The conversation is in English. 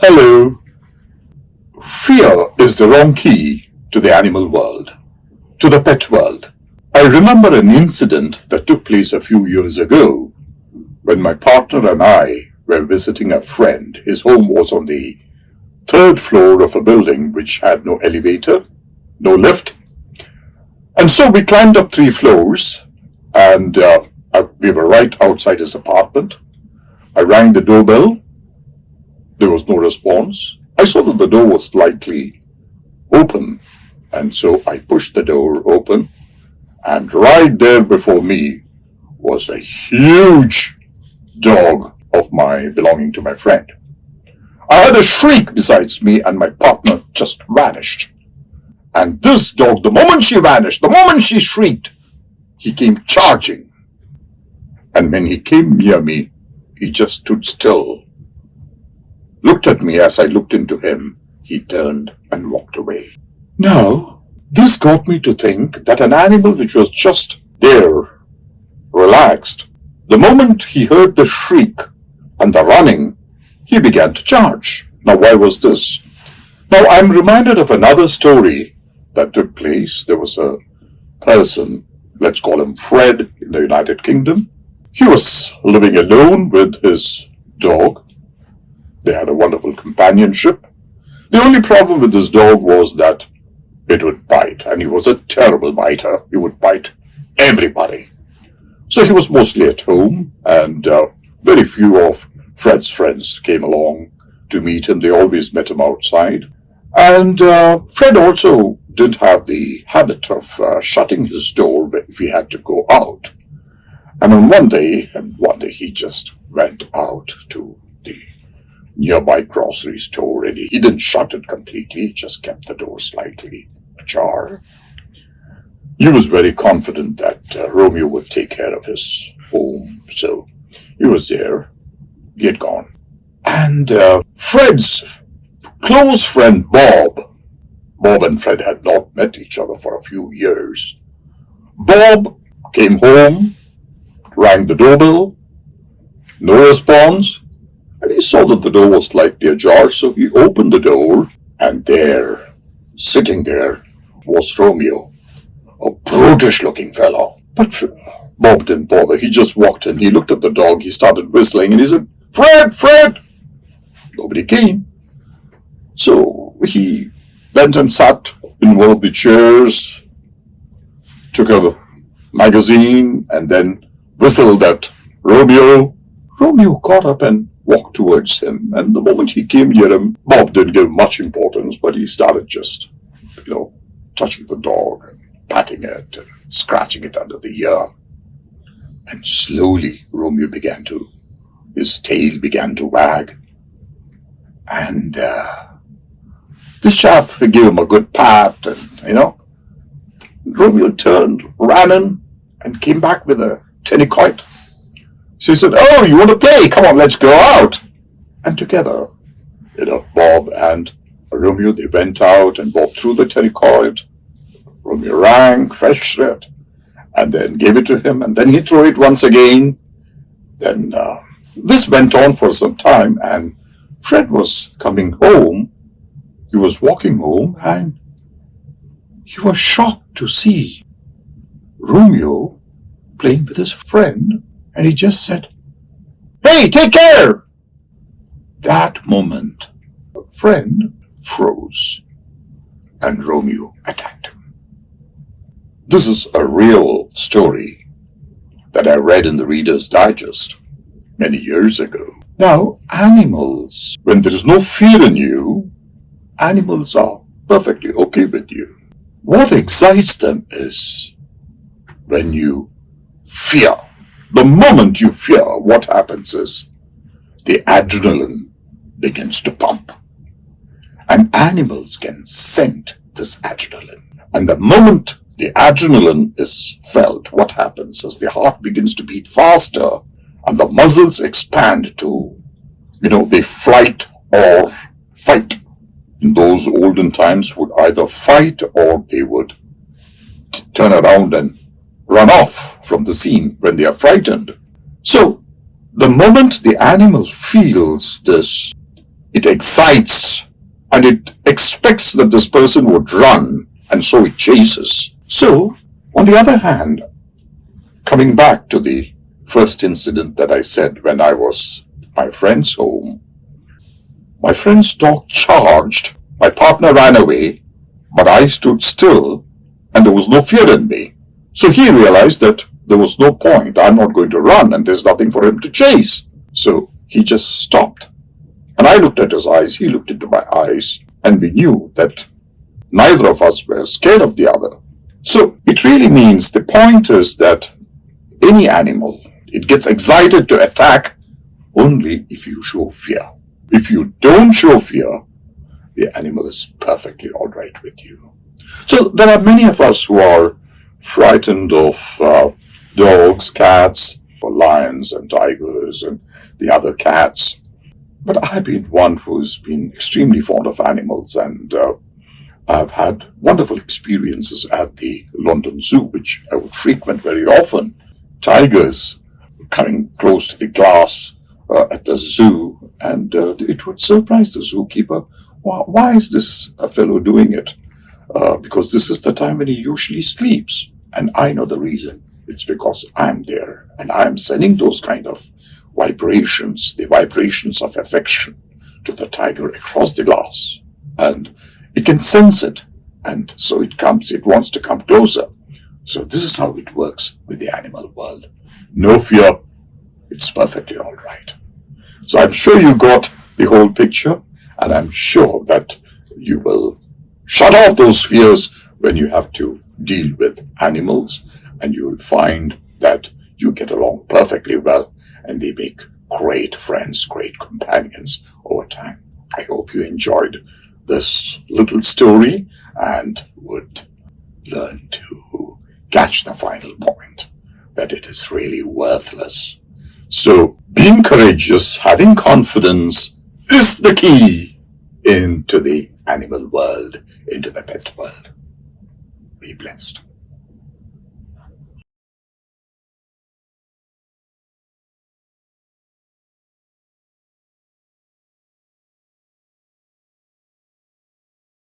Hello. Fear is the wrong key to the animal world, to the pet world. I remember an incident that took place a few years ago when my partner and I were visiting a friend. His home was on the third floor of a building which had no elevator, no lift. And so we climbed up 3 floors and we were right outside his apartment. I rang the doorbell. There was no response. I saw that the door was slightly open, and so I pushed the door open, and right there before me was a huge dog of mine belonging to my friend. I heard a shriek besides me, and my partner just vanished. And this dog, the moment she vanished, the moment she shrieked, he came charging. And when he came near me, he just stood still, looked at me as I looked into him. He turned and walked away. Now, this got me to think that an animal which was just there, relaxed, the moment he heard the shriek and the running, he began to charge. Now, why was this? Now, I'm reminded of another story that took place. There was a person, let's call him Fred, in the United Kingdom. He was living alone with his dog. They had a wonderful companionship. The only problem with this dog was that it would bite, and he was a terrible biter. He would bite everybody. So he was mostly at home, and very few of Fred's friends came along to meet him. They always met him outside. And Fred also didn't have the habit of shutting his door if he had to go out. And on one day he just went out to the nearby grocery store, and he didn't shut it completely, he just kept the door slightly ajar. He was very confident that Romeo would take care of his home, so he was there. He had gone. And Fred's close friend Bob and Fred had not met each other for a few years. Bob came home, rang the doorbell, no response, and he saw that the door was slightly ajar, so he opened the door, and there, sitting there, was Romeo, a brutish-looking fellow. But Bob didn't bother. He just walked in, he looked at the dog, he started whistling, and he said, "Fred, Fred!" Nobody came. So he went and sat in one of the chairs, took a magazine, and then whistled at Romeo. Romeo caught up and walked towards him, and the moment he came near him, Bob didn't give much importance, but he started just, touching the dog and patting it and scratching it under the ear. And slowly Romeo his tail began to wag. And this chap gave him a good pat, and, Romeo turned, ran in, and came back with a tennis. So he said, "Oh, you want to play? Come on, let's go out." And together, Bob and Romeo, they went out, and Bob threw the tennis. Romeo rang, fetched it, and then gave it to him, and then he threw it once again. Then this went on for some time, and Fred was coming home. He was walking home, and he was shocked to see Romeo playing with his friend, and he just said, "Hey, take care!" That moment, the friend froze, and Romeo attacked him. This is a real story that I read in the Reader's Digest many years ago. Now, animals, when there is no fear in you, animals are perfectly okay with you. What excites them is when you fear. The moment you fear, what happens is the adrenaline begins to pump. And animals can scent this adrenaline. And the moment the adrenaline is felt, what happens is the heart begins to beat faster and the muscles expand to, they flight or fight. In those olden times would either fight or they would turn around and run off from the scene when they are frightened. So, the moment the animal feels this it excites, and it expects that this person would run, and so it chases. So, on the other hand, coming back to the first incident that I said when I was at my friend's home, my friend's dog charged, my partner ran away, but I stood still, and there was no fear in me. So he realized that there was no point. I'm not going to run, and there's nothing for him to chase. So he just stopped. And I looked at his eyes, he looked into my eyes, and we knew that neither of us were scared of the other. So it really means the point is that any animal, it gets excited to attack only if you show fear. If you don't show fear, the animal is perfectly all right with you. So there are many of us who are frightened of dogs, cats, or lions and tigers and the other cats. But I've been one who's been extremely fond of animals, and I've had wonderful experiences at the London Zoo, which I would frequent very often. Tigers coming close to the glass at the zoo, and it would surprise the zookeeper. Why is this fellow doing it? Because this is the time when he usually sleeps. And I know the reason. It's because I'm there, and I'm sending those kind of vibrations, the vibrations of affection, to the tiger across the glass. And it can sense it, and so it wants to come closer. So this is how it works with the animal world. No fear, it's perfectly all right. So I'm sure you got the whole picture, and I'm sure that you will shut off those fears when you have to deal with animals, and you will find that you get along perfectly well, and they make great friends, great companions over time. I hope you enjoyed this little story and would learn to catch the final point, that it is really worthless. So being courageous, having confidence is the key into the animal world, into the pet world. Be blessed.